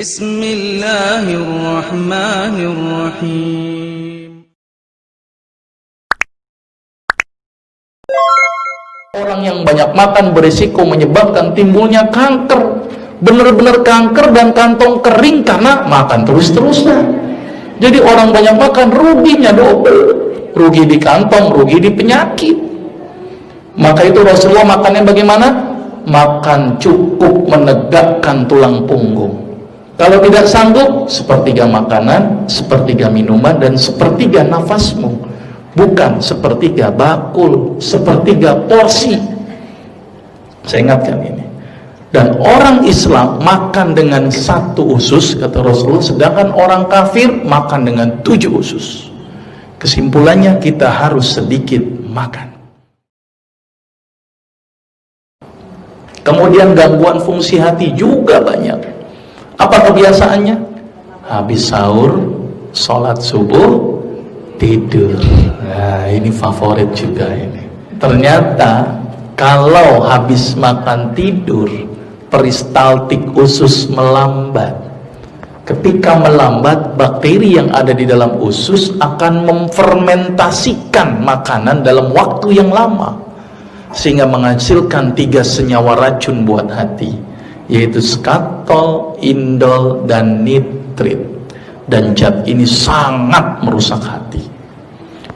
Bismillahirrahmanirrahim. Orang yang banyak makan berisiko menyebabkan timbulnya kanker, benar-benar kanker dan kantong kering karena makan terus-terusan. Jadi orang banyak makan ruginya double, rugi di kantong, rugi di penyakit. Maka itu Rasulullah makannya bagaimana? Makan cukup menegakkan tulang punggung. Kalau tidak sanggup, sepertiga makanan, sepertiga minuman, dan sepertiga nafasmu. Bukan sepertiga bakul, sepertiga porsi. Saya ingatkan ini. Dan orang Islam makan dengan 1 usus, kata Rasulullah, sedangkan orang kafir makan dengan 7 usus. Kesimpulannya, kita harus sedikit makan. Kemudian gangguan fungsi hati juga banyak. Apa kebiasaannya? Habis sahur, sholat subuh, tidur. Nah, ini favorit juga ini. Ternyata kalau habis makan tidur, peristaltik usus melambat. Ketika melambat, bakteri yang ada di dalam usus akan memfermentasikan makanan dalam waktu yang lama, sehingga menghasilkan 3 senyawa racun buat hati, yaitu skatol, indol, dan nitrit. Dan zat ini sangat merusak hati.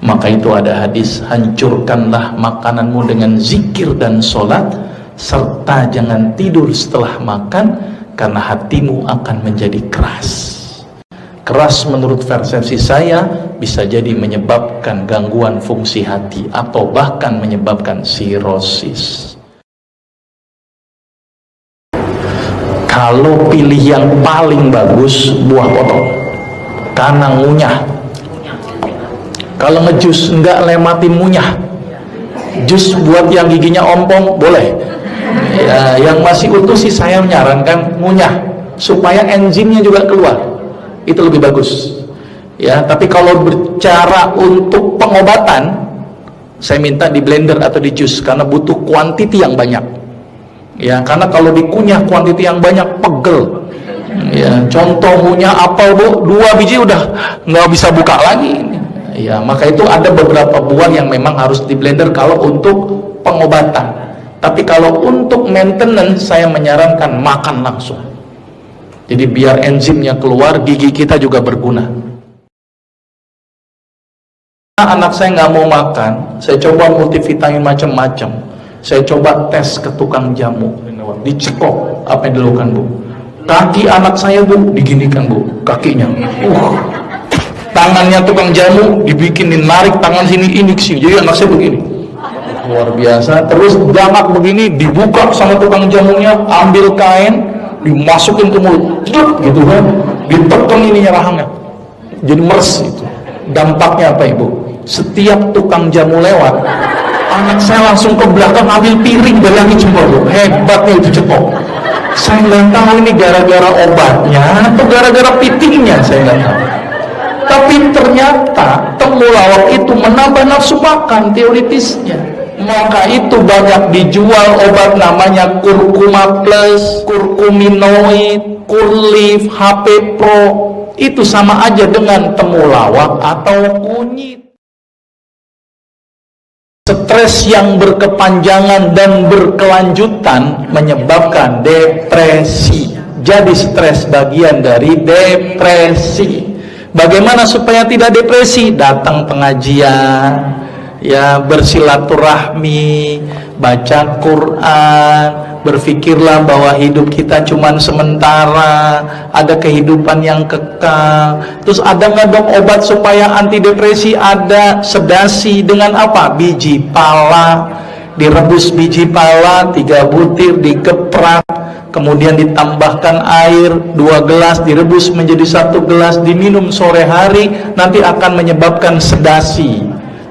Maka itu ada hadis, hancurkanlah makananmu dengan zikir dan sholat, serta jangan tidur setelah makan, karena hatimu akan menjadi keras. Keras menurut persepsi saya bisa jadi menyebabkan gangguan fungsi hati, atau bahkan menyebabkan sirosis. Kalau pilih yang paling bagus, buah potong, kanang munyah. Kalau ngejus enggak lematin munyah. Jus buat yang giginya ompong boleh. Ya, yang masih utuh sih saya menyarankan munyah, supaya enzimnya juga keluar. Itu lebih bagus. Ya, tapi kalau bicara untuk pengobatan, saya minta di blender atau di jus, karena butuh kuantiti yang banyak. Ya, karena kalau dikunyah kuantiti yang banyak pegel. Ya, contoh munyah apel bu, 2 biji udah nggak bisa buka lagi. Ya, maka itu ada beberapa buah yang memang harus di blender kalau untuk pengobatan. Tapi kalau untuk maintenance, saya menyarankan makan langsung. Jadi biar enzimnya keluar, gigi kita juga berguna. Anak saya nggak mau makan, saya coba multivitamin macam-macam. Saya coba tes ke tukang jamu, dicekok. Apa yang dilakukan bu? Kaki anak saya bu, diginikan bu, kakinya. Tangannya tukang jamu dibikinin narik tangan sini, ini sini. Jadi anak saya begini. Luar biasa. Terus jamak begini, dibuka sama tukang jamunya, ambil kain, dimasukin ke mulut, gitu kan? Ditekan ininya rahangnya. Jadi meres itu. Dampaknya apa ibu? Setiap tukang jamu lewat, anak saya langsung ke belakang ambil piring bilangin semua bu, hebatnya itu cepok. Saya nggak tahu ini gara-gara obatnya atau gara-gara pitingnya, saya nggak tahu. Tapi ternyata temulawak itu menambah nafsu makan teoritisnya. Maka itu banyak dijual obat namanya kurkuma plus, kurkuminoid, kurlif, HP Pro. Itu sama aja dengan temulawak atau kunyit. Stres yang berkepanjangan dan berkelanjutan menyebabkan depresi. Jadi stres bagian dari depresi. Bagaimana supaya tidak depresi? Datang pengajian, ya, bersilaturahmi, baca Quran, berpikirlah bahwa hidup kita cuma sementara, ada kehidupan yang kekal. Terus ada nggak dok obat supaya anti depresi? Ada, sedasi dengan apa? Biji pala, direbus biji pala 3 butir, digeprak, kemudian ditambahkan air 2 gelas, direbus menjadi 1 gelas, diminum sore hari, nanti akan menyebabkan sedasi,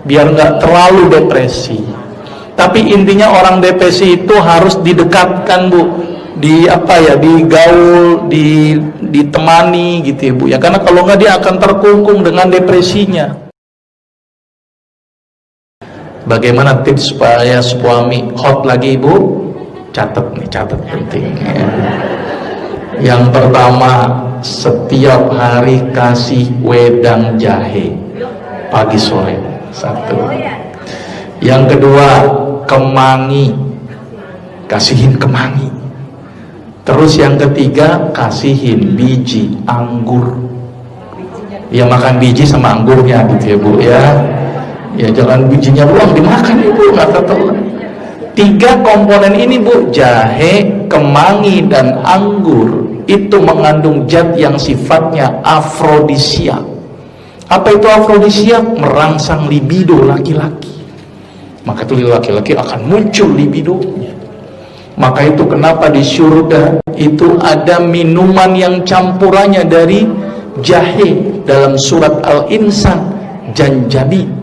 biar nggak terlalu depresi. Tapi intinya orang depresi itu harus didekatkan bu, digaul, ditemani gitu ya bu ya, karena kalau nggak dia akan terkungkung dengan depresinya. Bagaimana tips supaya suami hot lagi ibu? Catat nih, catat penting ya. Yang pertama, setiap hari kasih wedang jahe pagi sore, satu. Yang kedua, kemangi, kasihin kemangi. Terus yang ketiga, kasihin biji anggur. Ya makan biji sama anggurnya gitu ya Bu ya. Ya jangan bijinya doang dimakan Ibu, nggak ketelan. 3 komponen ini Bu, jahe, kemangi dan anggur, itu mengandung zat yang sifatnya afrodisiak. Apa itu afrodisiak? Merangsang libido laki-laki. Maka itu laki-laki akan muncul libidonya. Maka itu kenapa di surga itu ada minuman yang campurannya dari jahe, dalam surat Al-Insan, janjabi.